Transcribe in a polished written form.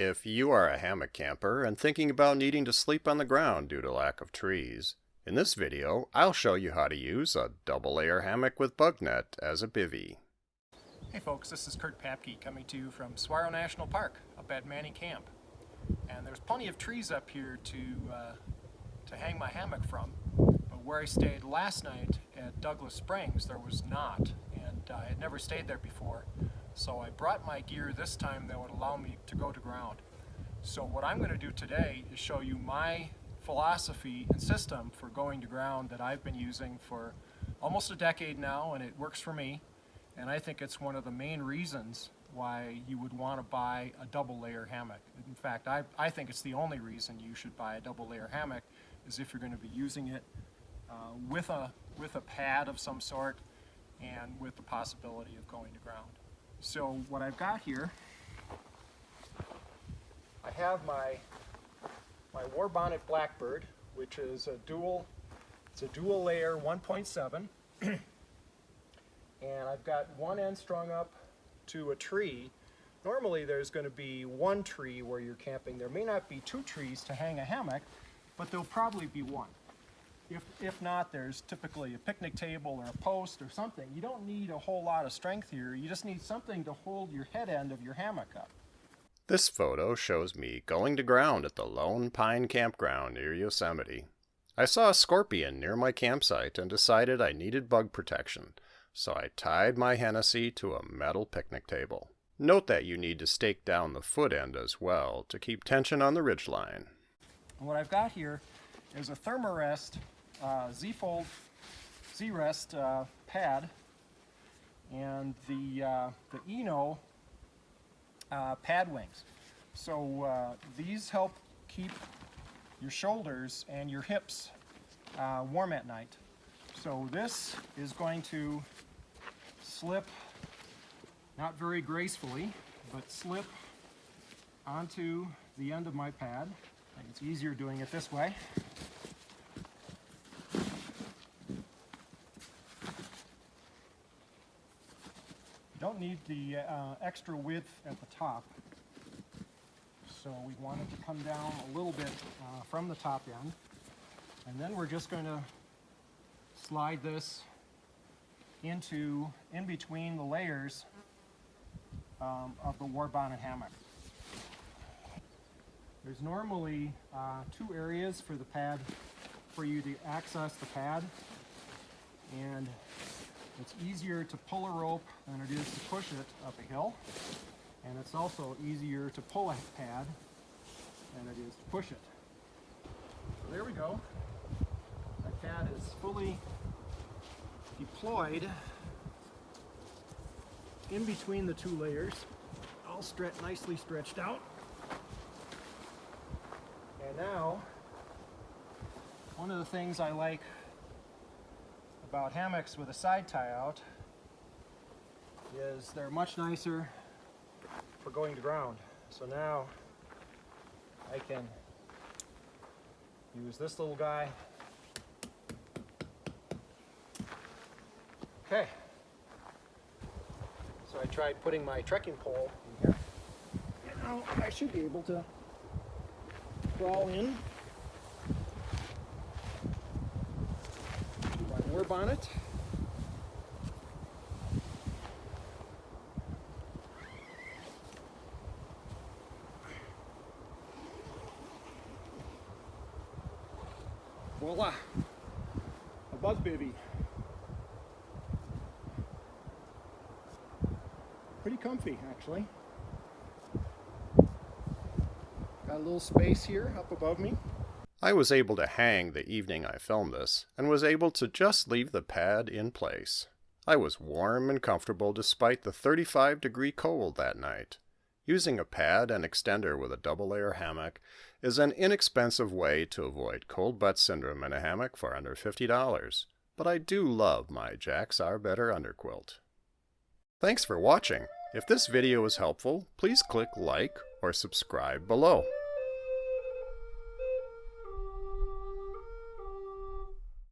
If you are a hammock camper and thinking about needing to sleep on the ground due to lack of trees, in this video I'll show you how to use a double layer hammock with bug net as a bivy. Hey folks, this is Kurt Papke coming to you from Saguaro National Park up at Manning Camp. And there's plenty of trees up here to hang my hammock from, but where I stayed last night at Douglas Springs there was not, and I had never stayed there before. So I brought my gear this time that would allow me to go to ground. So what I'm going to do today is show you my philosophy and system for going to ground that I've been using for almost a decade now, and it works for me. And I think it's one of the main reasons why you would want to buy a double layer hammock. In fact, I think it's the only reason you should buy a double layer hammock, is if you're going to be using it with a pad of some sort and with the possibility of going to ground. So what I've got here, I have my War Bonnet Blackbird, which is a dual layer 1.7, and I've got one end strung up to a tree. Normally there's going to be one tree where you're camping. There may not be two trees to hang a hammock, but there'll probably be one. If not, there's typically a picnic table or a post or something. You don't need a whole lot of strength here. You just need something to hold your head end of your hammock up. This photo shows me going to ground at the Lone Pine Campground near Yosemite. I saw a scorpion near my campsite and decided I needed bug protection, so I tied my Hennessy to a metal picnic table. Note that you need to stake down the foot end as well to keep tension on the ridgeline. And what I've got here is a Thermarest Z-Fold Z-Rest pad and the Eno pad wings. So these help keep your shoulders and your hips warm at night. So this is going to slip, not very gracefully, but slip onto the end of my pad. I think it's easier doing it this way. You don't need the extra width at the top, so we want it to come down a little bit from the top end, and then we're just going to slide this in between the layers of the War Bonnet hammock. There's normally two areas for the pad, for you to access the pad, and it's easier to pull a rope than it is to push it up a hill, and it's also easier to pull a pad than it is to push it. So there we go. That pad is fully deployed in between the two layers, all nicely stretched out. And now, one of the things I like about hammocks with a side tie out is they're much nicer for going to ground. So now I can use this little guy. Okay, so I tried putting my trekking pole in here, and now I should be able to crawl in to my War Bonnet. Voila! A bug bivy. Pretty comfy, actually. Got a little space here up above me. I was able to hang the evening I filmed this, and was able to just leave the pad in place. I was warm and comfortable despite the 35-degree cold that night. Using a pad and extender with a double layer hammock is an inexpensive way to avoid cold butt syndrome in a hammock for under $50, but I do love my Jacks Are Better underquilt. Thanks for watching. If this video was helpful, please click like or subscribe below.